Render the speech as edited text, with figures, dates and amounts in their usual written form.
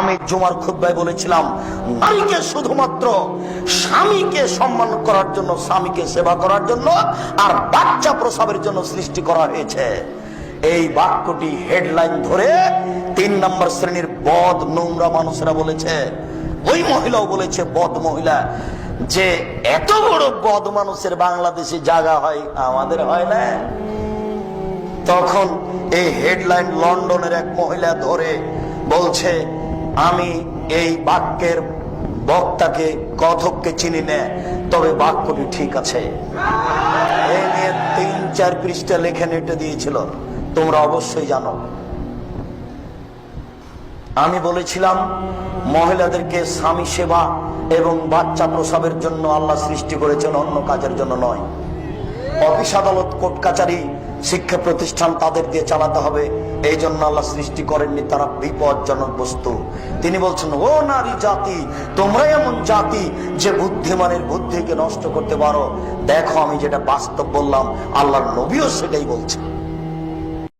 আমি জুমার খুতবায় বলেছিলাম, নারীকে শুধুমাত্র স্বামীকে সম্মান করার জন্য, স্বামীকে সেবা করার জন্য আর বাচ্চা প্রসবের জন্য সৃষ্টি করা হয়েছে। এই বাক্যটি হেডলাইন ধরে ৩ নম্বর শ্রেণীর বদ নোংরা মানুষেরা বলেছে, ওই মহিলাও বলেছে, বদ মহিলা, যে এত বড় বদ মানুষের বাংলাদেশে জায়গা হয়, আমাদের হয় না। তখন এই হেডলাইন লন্ডনের এক মহিলা ধরে বলছে, আমি এই বাক্যের বক্তাকে, কথককে চিনি না, তবে বাক্যটি ঠিক আছে। এই নিয়ে ৩-৪ পৃষ্ঠা লেখে নেটে দিয়েছিল, তোমরা অবশ্যই জানো। আমি বলেছিলাম, মহিলাদেরকে স্বামী সেবা এবং বাচ্চা প্রসবের জন্য আল্লাহ সৃষ্টি করেছেন, অন্য কাজের জন্য নয়। অফিস আদালত, কোর্ট কাচারি, শিক্ষা প্রতিষ্ঠান তাদের দিয়ে চালাতে হবে, এই জন্য আল্লাহ সৃষ্টি করেননি, তারা বিপজ্জনক বস্তু। তিনি বলছেন, ও নারী জাতি, তোমরা এমন জাতি যে বুদ্ধিমানের বুদ্ধিকে নষ্ট করতে পারো। দেখো, আমি যেটা বাস্তব বললাম, আল্লাহর নবীও সেটাই বলছে।